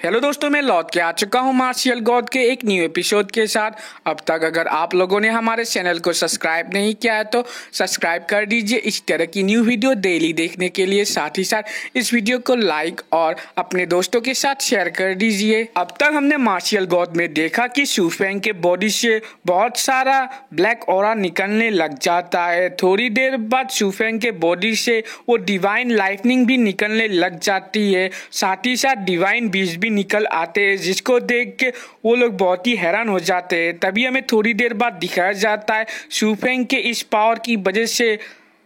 Hello दोस्तों, मैं लौट के आ चुका हूँ मार्शियल गॉड के एक न्यू एपिसोड के साथ। अब तक अगर आप लोगों ने हमारे चैनल को सब्सक्राइब नहीं किया है तो सब्सक्राइब कर दीजिए इस तरह की न्यू वीडियो डेली देखने के लिए। साथ ही साथ इस वीडियो को लाइक और अपने दोस्तों के साथ शेयर कर दीजिए। अब तक हमने मार्शियल गॉड में देखा कि शू फेंग के बॉडी से बहुत सारा ब्लैक ऑरा निकलने लग जाता है। थोड़ी देर बाद शू फेंग के बॉडी से वो डिवाइन लाइटनिंग भी निकलने लग जाती है। साथ ही साथ डिवाइन बीज भी निकल आते हैं, जिसको देख के वो लोग बहुत ही हैरान हो जाते हैं। तभी हमें थोड़ी देर बाद दिखाया जाता है शू फेंग के इस पावर की वजह से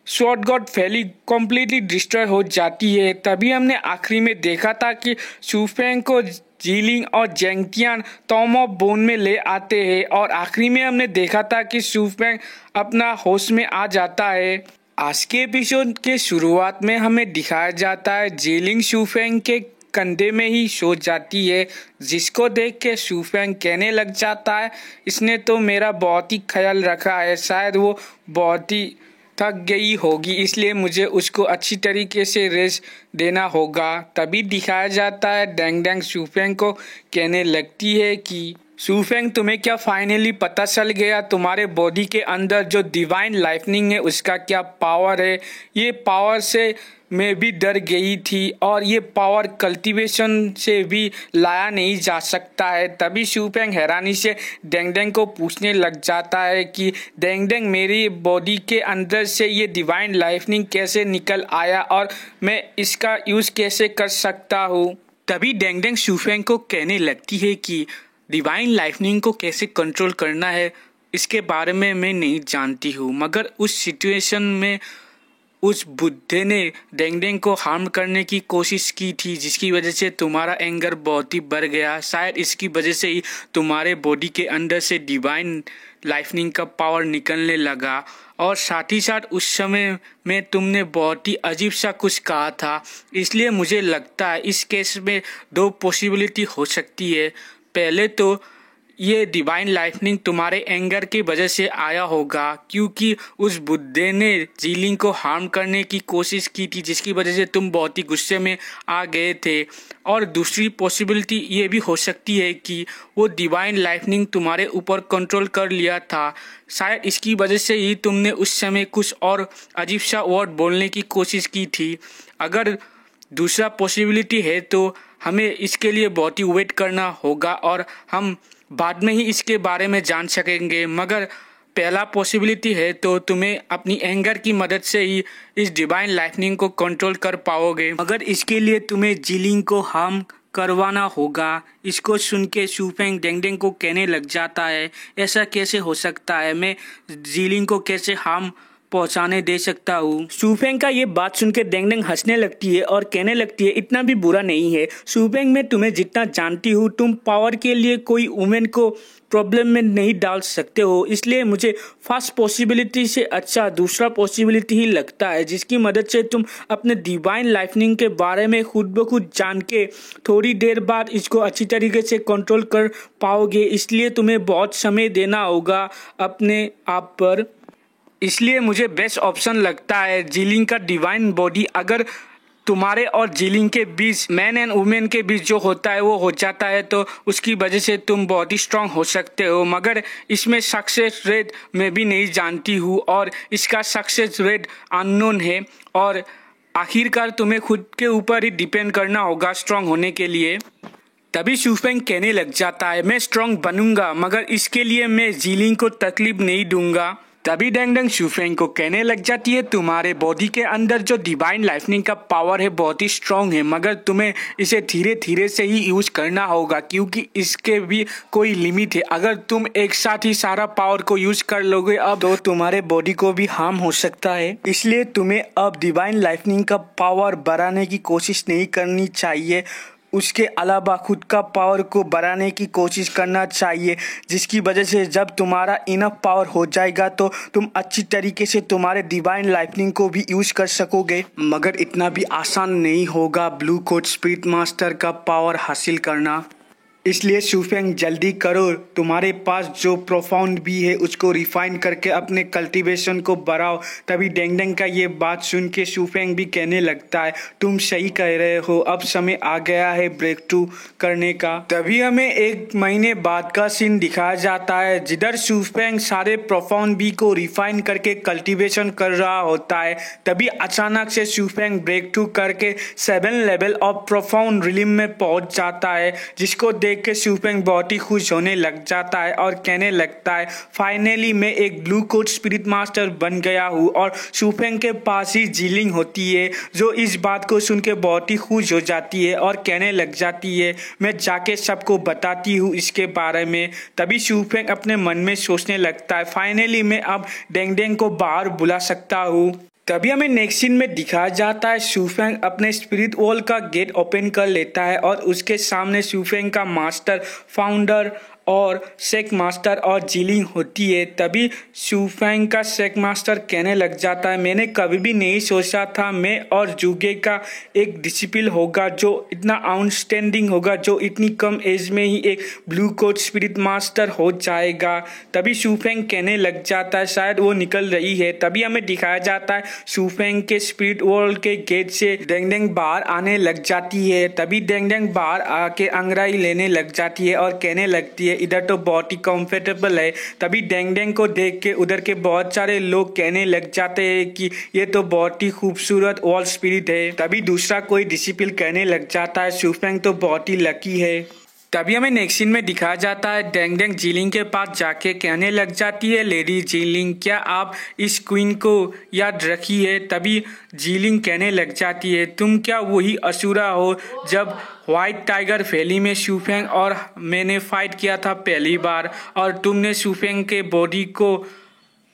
sword God valley completely destroy हो जाती है। तभी हमने आखिरी में देखा था कि शू फेंग को जीलिंग और जेंगटियान टॉम ऑफ बोन में ले आते हैं और आखिरी में हमने देखा था कि शू फेंग अपना होश में आ जाता है। आज के एपिसोड के शुरुआत में हमें दिखाया जाता है जीलिंग शू फेंग के कंधे में ही सो जाती है, जिसको देख के शू फेंग कहने लग जाता है, इसने तो मेरा बहुत ही ख्याल रखा है, शायद वो बहुत ही थक गई होगी, इसलिए मुझे उसको अच्छी तरीके से रेस्ट देना होगा। तभी दिखाया जाता है डेंग डेंग शू फेंग को कहने लगती है कि शू फेंग, तुम्हें क्या फाइनली पता चल गया तुम्हारे बॉडी के अंदर जो डिवाइन लाइटनिंग है उसका क्या पावर है। ये पावर से मैं भी डर गई थी और ये पावर कल्टीवेशन से भी लाया नहीं जा सकता है। तभी शू फेंग हैरानी से डेंग डेंग को पूछने लग जाता है कि डेंग डेंग, मेरी बॉडी के अंदर से ये डिवाइन लाइटनिंग कैसे निकल आया और मैं इसका यूज़ कैसे कर सकता हूँ। तभी डेंग डेंग शू फेंग को कहने लगती है कि डिवाइन लाइटनिंग को कैसे कंट्रोल करना है इसके बारे में मैं नहीं जानती हूँ, मगर उस सिचुएशन में उस बुड्ढे ने डेंग डेंग को हार्म करने की कोशिश की थी, जिसकी वजह से तुम्हारा एंगर बहुत ही बढ़ गया। शायद इसकी वजह से ही तुम्हारे बॉडी के अंदर से डिवाइन लाइटनिंग का पावर निकलने लगा। और साथ ही साथ उस समय में तुमने बहुत ही अजीब सा कुछ कहा था, इसलिए मुझे लगता है इस केस में दो पॉसिबिलिटी हो सकती है। पहले तो ये डिवाइन लाइटनिंग तुम्हारे एंगर की वजह से आया होगा, क्योंकि उस बुड्ढे ने जीलिंग को हार्म करने की कोशिश की थी, जिसकी वजह से तुम बहुत ही गुस्से में आ गए थे। और दूसरी पॉसिबिलिटी ये भी हो सकती है कि वो डिवाइन लाइटनिंग तुम्हारे ऊपर कंट्रोल कर लिया था, शायद इसकी वजह से ही तुमने उस समय कुछ और अजीब सा वर्ड बोलने की कोशिश की थी। अगर दूसरा पॉसिबिलिटी है तो हमें इसके लिए बहुत ही वेट करना होगा और हम बाद में ही इसके बारे में जान सकेंगे। मगर पहला पॉसिबिलिटी है तो तुम्हें अपनी एंगर की मदद से ही इस डिवाइन लाइटनिंग को कंट्रोल कर पाओगे, मगर इसके लिए तुम्हें जीलिंग को हार्म करवाना होगा। इसको सुन के शू फेंग डेंग डेंग को कहने लग जाता है, ऐसा कैसे हो सकता है, मैं जीलिंग को कैसे हार्म पहुंचाने दे सकता हूँ। शू फेंग का ये बात सुन के डेंग डेंग हंसने लगती है और कहने लगती है, इतना भी बुरा नहीं है शू फेंग, मैं तुम्हें जितना जानती हूँ तुम पावर के लिए कोई वुमेन को प्रॉब्लम में नहीं डाल सकते हो, इसलिए मुझे फर्स्ट पॉसिबिलिटी से अच्छा दूसरा पॉसिबिलिटी ही लगता है, जिसकी मदद से तुम अपने डिवाइन लाइटनिंग के बारे में खुद ब खुद जान के थोड़ी देर बाद इसको अच्छी तरीके से कंट्रोल कर पाओगे। इसलिए तुम्हें बहुत समय देना होगा अपने आप पर, इसलिए मुझे बेस्ट ऑप्शन लगता है जीलिंग का डिवाइन बॉडी। अगर तुम्हारे और जीलिंग के बीच, मैन एंड वुमेन के बीच जो होता है वो हो जाता है तो उसकी वजह से तुम बहुत ही स्ट्रांग हो सकते हो, मगर इसमें सक्सेस रेट मैं भी नहीं जानती हूँ और इसका सक्सेस रेट अननोन है और आखिरकार तुम्हें खुद के ऊपर ही डिपेंड करना होगा स्ट्रांग होने के लिए। तभी शू फेंग कहने लग जाता है, मैं स्ट्रांग बनूंगा, मगर इसके लिए मैं जीलिंग को तकलीफ नहीं दूंगा। तभी डेंग डेंग शू फेंग को कहने लग जाती है, तुम्हारे बॉडी के अंदर जो डिवाइन लाइटनिंग का पावर है बहुत ही स्ट्रांग है, मगर तुम्हें इसे धीरे धीरे से ही यूज करना होगा, क्योंकि इसके भी कोई लिमिट है। अगर तुम एक साथ ही सारा पावर को यूज कर लोगे अब तो तुम्हारे बॉडी को भी हार्म हो सकता है, इसलिए तुम्हें अब डिवाइन लाइटनिंग का पावर बढ़ाने की कोशिश नहीं करनी चाहिए, उसके अलावा खुद का पावर को बढ़ाने की कोशिश करना चाहिए, जिसकी वजह से जब तुम्हारा इनफ पावर हो जाएगा तो तुम अच्छी तरीके से तुम्हारे डिवाइन लाइटनिंग को भी यूज कर सकोगे। मगर इतना भी आसान नहीं होगा ब्लू कोट स्पिरिट मास्टर का पावर हासिल करना। इसलिए शूफेंग जल्दी करो, तुम्हारे पास जो प्रोफाउंड भी है उसको रिफाइन करके अपने कल्टीवेशन को बढ़ाओ। तभी डेंग डेंग का ये बात सुन के शूफेंग भी कहने लगता है तुम सही कह रहे हो, अब समय आ गया है ब्रेक थ्रू करने का। तभी हमें 1 महीने बाद का सीन दिखाया जाता है जिधर शूफेंग सारे प्रोफाउंड बी को रिफाइन करके कल्टीवेशन कर रहा होता है। तभी अचानक से शूफेंग ब्रेक थ्रू करके 7 लेवल ऑफ प्रोफाउंड रिलिम में पहुंच जाता है, जिसको देख के शूफेंग बहुत ही खुश होने लग जाता है और कहने लगता है फाइनली मैं एक ब्लू कोट स्पिरिट मास्टर बन गया हूँ। और शूफेंग के पास ही जीलिंग होती है जो इस बात को सुन के बहुत ही खुश हो जाती है और कहने लग जाती है मैं जाके सबको बताती हूँ इसके बारे में। तभी शूफेंग अपने मन में सोचने लगता है फाइनली मैं अब डेंग डेंग को बाहर बुला सकता हूँ। तभी हमें नेक्स्ट सीन में दिखाया जाता है शूफेंग अपने स्पिरिट वॉल का गेट ओपन कर लेता है और उसके सामने शूफेंग का मास्टर, फाउंडर और शेक मास्टर और जीलिंग होती है। तभी शूफेंग का शेक मास्टर कहने लग जाता है मैंने कभी भी नहीं सोचा था मैं और जुगे का एक डिसिपल होगा जो इतना आउटस्टैंडिंग होगा, जो इतनी कम एज में ही एक ब्लू कोट स्पिरिट मास्टर हो जाएगा। तभी शूफेंग कहने लग जाता है शायद वो निकल रही है। तभी हमें दिखाया जाता है शूफेंग के स्पिरिट वर्ल्ड के गेट से डेंग डेंग बाहर आने लग जाती है। तभी डेंग डेंग बाहर आके अंगड़ाई लेने लग जाती है और कहने लगती है इधर तो बहुत ही कंफर्टेबल है। तभी डेंग डेंग को देख के उधर के बहुत सारे लोग कहने लग जाते हैं कि ये तो बहुत ही खूबसूरत वॉल स्पिरिट है। तभी दूसरा कोई डिसिपल कहने लग जाता है शूफेंग तो बहुत ही लकी है। तभी हमें नेक्स्ट सीन में दिखाया जाता है डेंग डेंग जीलिंग के पास जाके कहने लग जाती है लेडी जीलिंग क्या आप इस क्वीन को याद रखी है। तभी जीलिंग कहने लग जाती है तुम क्या वही असुरा हो जब व्हाइट टाइगर वैली में शूफेंग और मैंने फाइट किया था पहली बार और तुमने शूफेंग के बॉडी को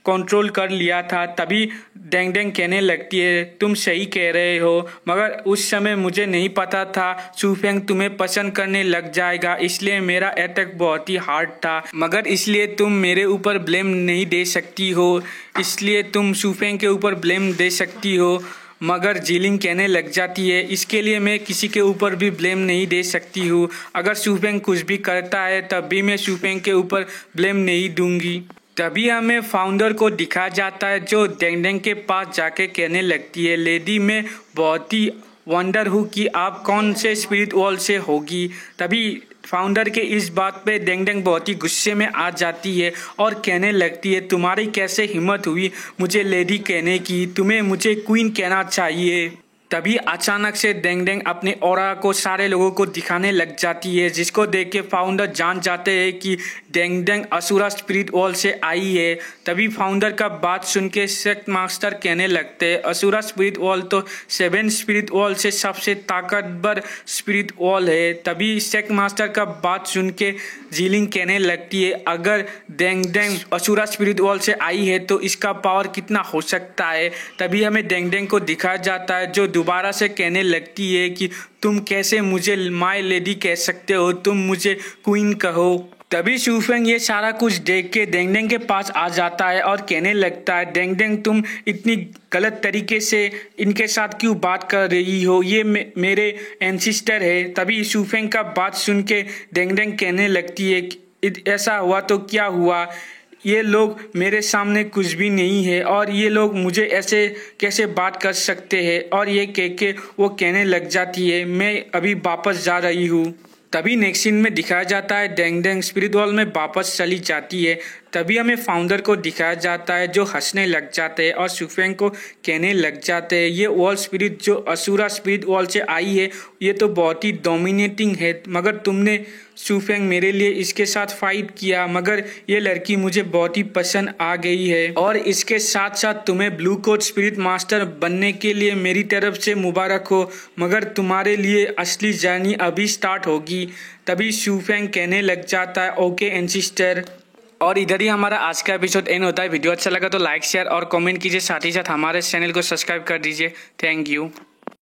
कंट्रोल कर लिया था। तभी डेंग डेंग कहने लगती है तुम सही कह रहे हो, मगर उस समय मुझे नहीं पता था शूफेंग तुम्हें पसंद करने लग जाएगा, इसलिए मेरा अटैक बहुत ही हार्ड था। मगर इसलिए तुम मेरे ऊपर ब्लेम नहीं दे सकती हो, इसलिए तुम शूफेंग के ऊपर ब्लेम दे सकती हो। मगर जीलिंग कहने लग जाती है इसके लिए मैं किसी के ऊपर भी ब्लेम नहीं दे सकती हूँ, अगर शूफेंग कुछ भी करता है तब भी मैं शूफेंग के ऊपर ब्लेम नहीं दूंगी। तभी हमें फाउंडर को दिखाया जाता है जो डेंग डेंग के पास जाके कहने लगती है लेडी मैं बहुत ही वंडर हूँ कि आप कौन से स्पिरिट वॉल से होगी। तभी फाउंडर के इस बात पे डेंग डेंग बहुत ही गुस्से में आ जाती है और कहने लगती है तुम्हारी कैसे हिम्मत हुई मुझे लेडी कहने की, तुम्हें मुझे क्वीन कहना चाहिए। तभी अचानक से डेंग डेंग अपने ऑरा को सारे लोगों को दिखाने लग जाती है, जिसको देख के फाउंडर जान जाते हैं कि डेंग डेंग असुरा स्पिरिट वॉल से आई है। तभी फाउंडर का बात सुन के शेक मास्टर कहने लगते हैं असुरा स्पिरिट वॉल तो 7 स्पिरिट वॉल से सबसे ताकतवर स्पिरिट वॉल है। तभी शेक मास्टर का बात सुन के जीलिंग कहने लगती है अगर डेंग डेंग असुरा स्पिरिट वॉल से आई है तो इसका पावर कितना हो सकता है। तभी हमें डेंग डेंग को दिखाया जाता है जो दोबारा से कहने लगती है कि तुम कैसे मुझे माय लेडी कह सकते हो, तुम मुझे क्वीन कहो। तभी शूफेंग ये सारा कुछ देख के डेंग डेंग के पास आ जाता है और कहने लगता है डेंग डेंग तुम इतनी गलत तरीके से इनके साथ क्यों बात कर रही हो, ये मेरे एंसिस्टर है। तभी शूफेंग का बात सुन के डेंग डेंग कहने लगती है ऐसा हुआ तो क्या हुआ, ये लोग मेरे सामने कुछ भी नहीं है और ये लोग मुझे ऐसे कैसे बात कर सकते हैं। और ये कह के वो कहने लग जाती है मैं अभी वापस जा रही हूँ। तभी नेक्स्ट सीन में दिखाया जाता है डेंग डेंग स्पिरिट वॉल में वापस चली जाती है। तभी हमें फाउंडर को दिखाया जाता है जो हंसने लग जाते हैं और शूफेंग को कहने लग जाते हैं ये वॉल स्पिरिट जो असुरा स्पिरिट वॉल से आई है ये तो बहुत ही डोमिनेटिंग है, मगर तुमने शूफेंग मेरे लिए इसके साथ फाइट किया, मगर ये लड़की मुझे बहुत ही पसंद आ गई है और इसके साथ साथ तुम्हें ब्लू कोट स्पिरिट मास्टर बनने के लिए मेरी तरफ से मुबारक हो, मगर तुम्हारे लिए असली जर्नी अभी स्टार्ट होगी। तभी शूफेंग कहने लग जाता है ओके एंसिस्टर। और इधर ही हमारा आज का एपिसोड एंड होता है। वीडियो अच्छा लगा तो लाइक शेयर और कमेंट कीजिए, साथ ही साथ हमारे चैनल को सब्सक्राइब कर दीजिए। Thank you.